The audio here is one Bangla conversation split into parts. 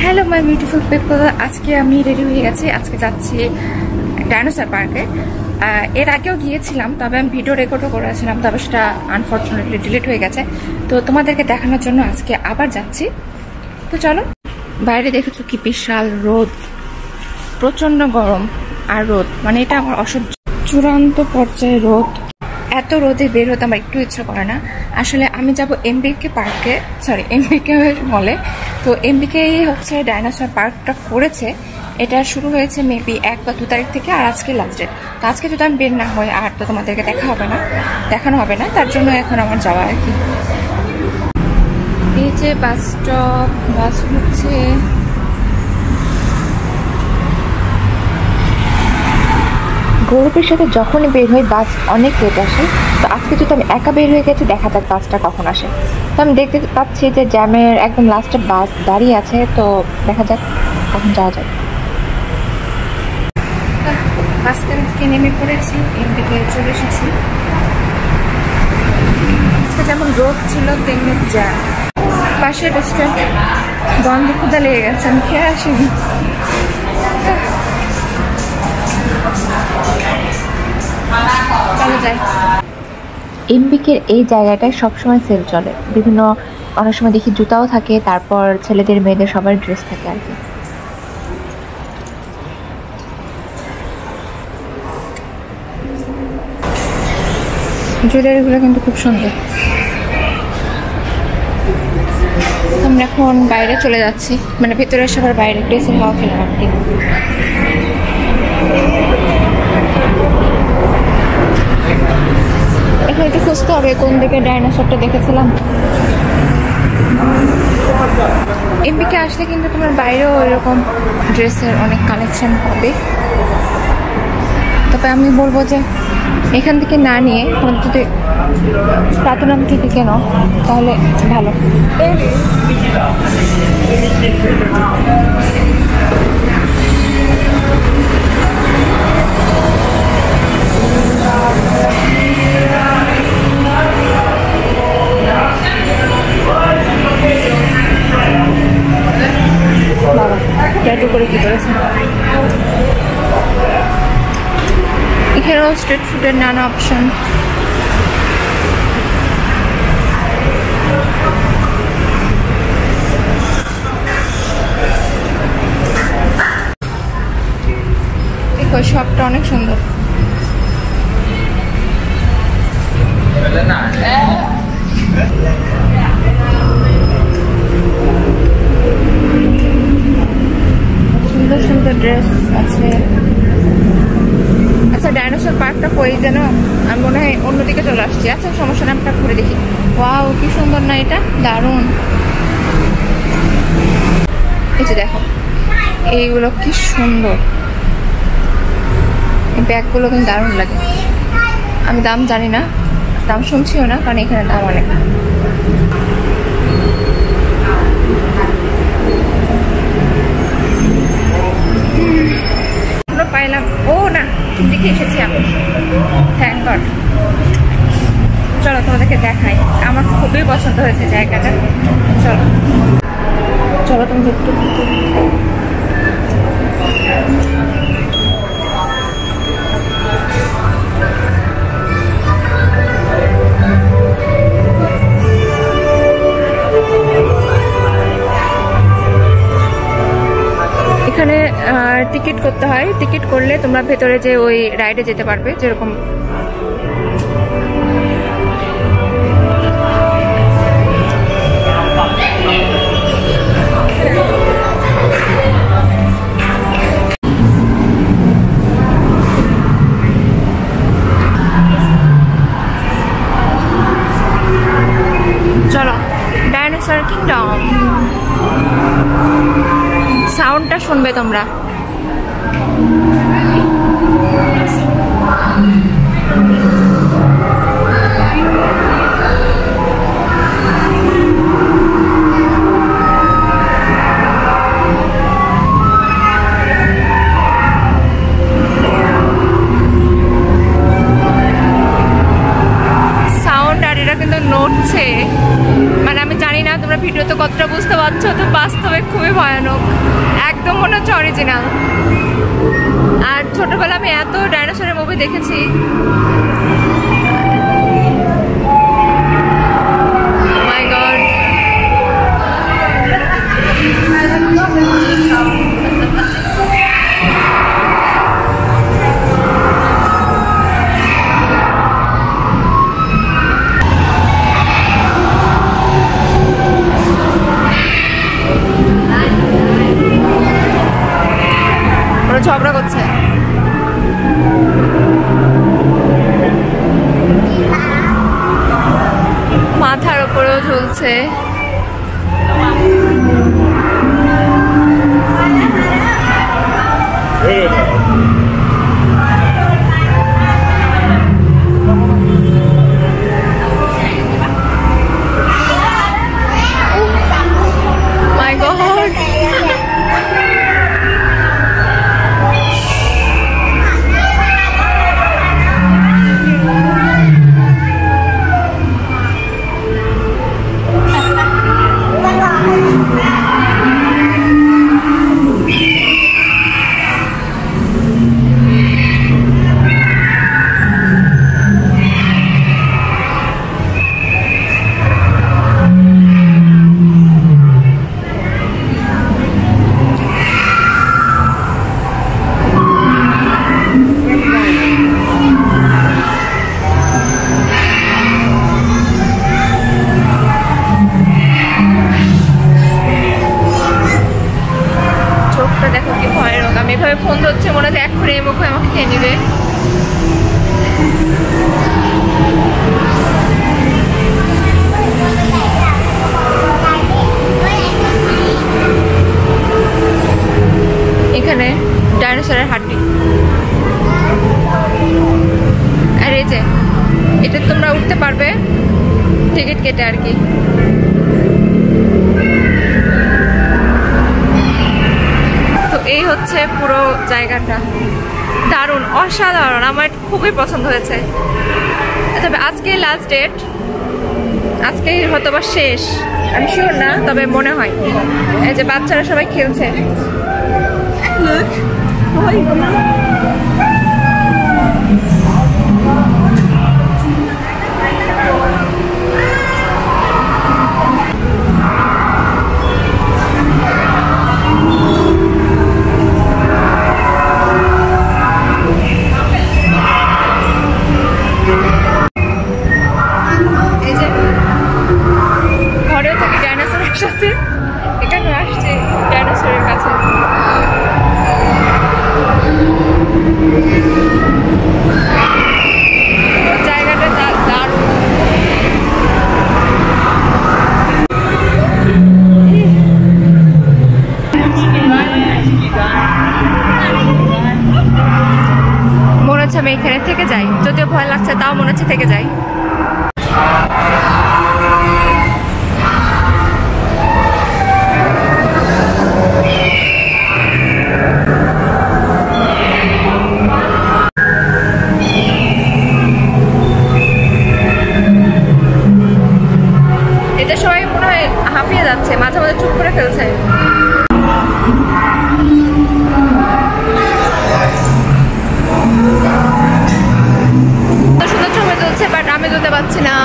হ্যালো মাই বিউটিফুল পিপল, আজকে আমি রেডি হয়ে গেছি। আজকে যাচ্ছি ডাইনোসর পার্কে। এর আগেও গিয়েছিলাম, তবে আমি ভিডিও রেকর্ডও করেছিলাম, তবে সেটা আনফর্চুনেটলি ডিলিট হয়ে গেছে। তো তোমাদেরকে দেখানোর জন্য আজকে আবার যাচ্ছি। তো চলো। বাইরে দেখেছো কি বিশাল রোদ, প্রচন্ড গরম আর রোদ, মানে এটা আমার অসহ্য, চূড়ান্ত পর্যায়ে রোদ। এত রোদে বের হতে আমার একটু ইচ্ছা করে না। আসলে আমি যাব এমবিকে পার্কে, সরি এমবিকে মলে। তো এমবিকেই হচ্ছে ডাইনোসর পার্কটা করেছে। এটা শুরু হয়েছে মেবি 1 বা 2 তারিখ থেকে, আর আজকে লাস্ট ডেট। তো আজকে যদি আমি বের না হই আর তো তোমাদেরকে দেখানো হবে না, তার জন্য এখন আমার যাওয়া আর কি। এই যে বাস স্টপ, বাস হচ্ছে গৌরবের সাথে যখনই বের হই বাস অনেক লেট আসে। তো আজকে যদি আমি একা বের হয়ে গেছি, দেখা যাক বাসটা কখন আসে। তো আমি দেখতে পাচ্ছি যে জ্যামের একদম লাস্টে বাস দাঁড়িয়ে আছে, তো দেখা যাক কখন যাওয়া যায়। বাস থেকে নেমে পড়েছি, এমবিকে চলে এসেছি। আজকে যেমন রোদ ছিল তেমনি জ্যাম। পাশের রেস্টুরেন্ট বন্ধ, ক্ষুধা লেগে গেছে, আমি খেয়ে আসিনি। এমবিকের এই জায়গাটায় সবসময় সেল চলে, বিভিন্ন অনেক সময় দেখি জুতাও থাকে, তারপর ছেলেদের মেয়েদের সবার ড্রেস থাকে আর কি। জুয়েলারিগুলো কিন্তু খুব সুন্দর। আমরা এখন বাইরে চলে যাচ্ছি, মানে ভেতরে সবার বাইরে ড্রেসের হাওয়া খেলাম আর কি। এখন একটু খুঁজতে হবে কোন দিকে ডাইনোসরটা দেখেছিলাম। এমবিকে আসলে কিন্তু তোমার বাইরেও এরকম ড্রেসের অনেক কালেকশন পাবে। তবে আমি বলবো যে এখান থেকে না নিয়ে তোমার যদি প্লাটিনাম থেকে কেনো তাহলে ভালো। ট্যাটু করে কি করেছে। এখানেও স্ট্রিট ফুডের নানা অপশন। দেখো শপটা অনেক সুন্দর। সুন্দর সুন্দর ড্রেস আছে। আচ্ছা, ডাইনোসর পার্কটা কই যেন, আমি মনে হয় অন্যদিকে চলে আসছি। আচ্ছা সমস্যা না, আমরা ঘুরে দেখি। ওয়াও কি সুন্দর না, এটা দারুণ। এই যে দেখো এইগুলো কি সুন্দর, এই ব্যাগগুলো কিন্তু দারুণ লাগে। আমি দাম জানি না, দাম শুনছিও না, কারণ এখানে দাম অনেক। পাইলাম ও না, দেখে এসেছি আমি, থ্যাংক গড। চলো তোমাদেরকে দেখাই, আমার খুবই পছন্দ হয়েছে জায়গাটা। চলো চলো তুমি দেখতে। এখানে টিকিট করতে হয়, টিকিট করলে তোমরা ভেতরে যে ওই রাইডে যেতে পারবে, যেরকম চলো ডাইনোসর কিংডম। সাউন্ডটা শুনবে তোমরা। নড়ছে, মানে আমি জানি না তোমরা ভিডিওতে কতটা বুঝতে পারছো, তো বাস্তবে খুবই ভয়ানক। একদম মনে হচ্ছে অরিজিনাল। আর ছোটবেলা আমি এত ডাইনোসরের মুভি দেখেছি। মাই গড, ওরা ঝগড়া করছে। মাথার উপরেও ঝুলছে। মাই গড, ফোন ধরছে, মনে হচ্ছে এক্ষুনি এই মুখে আমাকে খেয়ে নিবে। এখানে ডাইনোসরের হাড্ডি। আর এই যে এটা তোমরা উঠতে পারবে টিকিট কেটে আর কি। তো এই হচ্ছে পুরো জায়গাটা, দারুণ, অসাধারণ, আমার খুবই পছন্দ হয়েছে। তবে আজকে লাস্ট ডেট, আজকে হয়তো বা শেষ, আমি শিওর না, তবে মনে হয়। এই যে বাচ্চারা সবাই খেলছে। সাথে এখানে আসছে ডাইনোসরের কাছে। জায়গাটা দারুণ। মনে হচ্ছে আমি এখানে থেকে যাই, যদিও ভয় লাগছে, তাও মনে হচ্ছে থেকে যাই। এটা সবাই মনে হয় হাঁপিয়ে যাচ্ছে, মাঝে মাঝে চুপ করে ফেলছে। সুন্দর ছবি তুলছে, বাট আমি তুলতে পারছি না।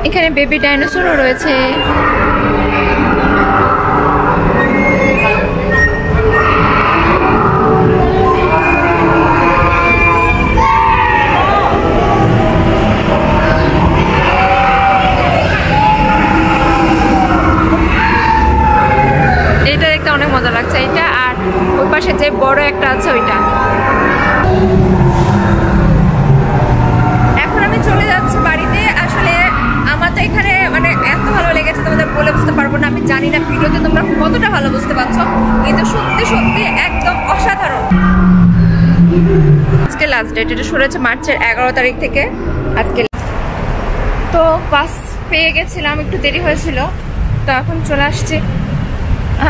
এখানে বেবি ডাইনোসরও রয়েছে। এটা দেখতে অনেক মজা লাগছে, এটা। আর ওই পাশে যে বড় একটা আছে ওইটা। এখন আমি চলে যাচ্ছি বাড়িতে। আসলে আমার তো এখানে মানে এত ভালো লেগেছে, তোমাদের বলে বুঝতে পারবো না। আমি জানি না ভিডিওতে তোমরা কতটা ভালো বুঝতে পারছো, কিন্তু সত্যি সত্যি একদম অসাধারণ। আজকে লাস্ট ডেট, এটা শুরু হয়েছে মার্চের 11 তারিখ থেকে। আজকে তো বাস পেয়ে গেছিলাম, একটু দেরি হয়েছিল, তো এখন চলে আসছি।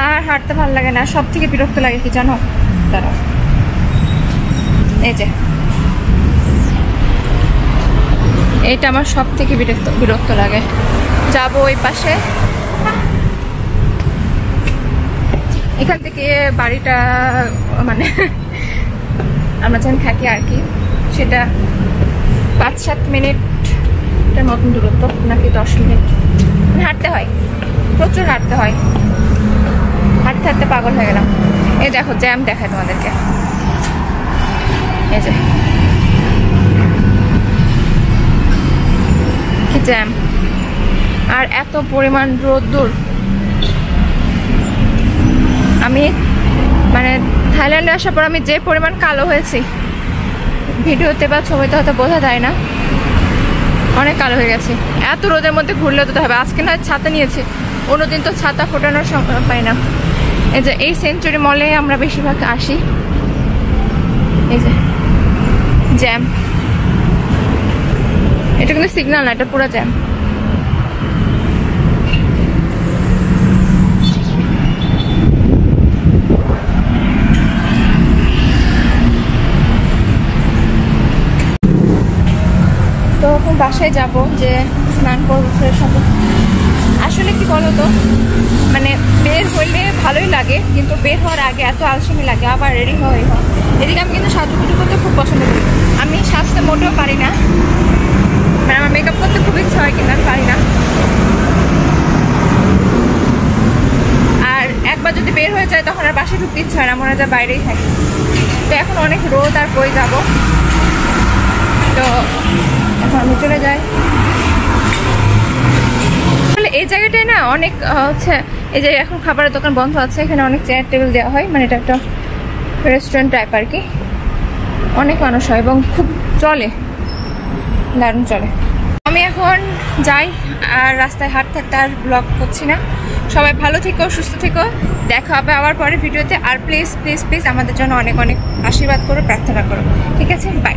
আর হাঁটতে ভালো লাগে না, সব থেকে বিরক্ত লাগে কি জানো, দাঁড়াও, এই যে এইটা আমার সব থেকে বিরক্ত লাগে। যাবো ওই পাশে, এখান থেকে বাড়িটা মানে আমরা যেখানে থাকি আর কি, সেটা 5-7 মিনিটের মতন দূরত্ব, নাকি 10 মিনিট হাঁটতে হয়, প্রচুর হাঁটতে হয়। হাঁটতে হাঁটতে পাগল হয়ে গেলাম। এই দেখো জ্যাম দেখায় তোমাদেরকে, এই যে কি জ্যাম, আর এত পরিমাণ রোদ্দুর। আমি মানে থাইল্যান্ডে আসার পর আমি যে পরিমাণ কালো হয়েছি, ভিডিওতে বা ছবিতে হয়তো বোঝা যায় না, অনেক কালো হয়ে গেছে। এত রোদের মধ্যে ঘুরলে তো হবে। আজকে না ছাতা নিয়েছি, অন্যদিন তো ছাতা ফোটানোর সময় পাই না। এই যে এই সেঞ্চুরি মলে আমরা বেশিরভাগ আসি। এই যে জ্যাম, এটা কিন্তু সিগন্যাল না, এটা পুরো জ্যাম। তো এখন বাসায় যাব, যে স্নান করবো ফ্রেশ হবো। আসলে কি বলতো, মানে বের হইলে ভালোই লাগে, কিন্তু বের হওয়ার আগে এত আলসেমি লাগে, আবার রেডি হয়। এদিকে আমি কিন্তু সাজুগুজু করতে খুব পছন্দ করি। আমি সাজতে মোটেও পারি না, মানে আমার মেকআপ করতে খুব ইচ্ছা হয় কিন্তু আমি পারি না। আর একবার যদি বের হয়ে যায় তখন আর বাসায় ঢুকতে ইচ্ছা হয় না, মনে হয় বাইরেই থাকি। তো এখন অনেক রোদ, আর কই যাব। তো এখন আমি চলে যাই। এই জায়গাটায় না অনেক হচ্ছে, এই যে এখন খাবারের দোকান বন্ধ আছে, এখানে অনেক চেয়ার টেবিল দেওয়া হয়, মানে এটা একটা রেস্টুরেন্ট টাইপ আর কি। অনেক মানুষ হয় এবং খুব চলে, দারুণ চলে। আমি এখন যাই, আর রাস্তায় হাঁটতে হাঁটতে আর ব্লগ করছি না। সবাই ভালো থেকো, সুস্থ থেকো, দেখা হবে আবার পরে ভিডিওতে। আর প্লিজ প্লিজ প্লিজ আমাদের জন্য অনেক অনেক আশীর্বাদ করো, প্রার্থনা করো, ঠিক আছে? বাই।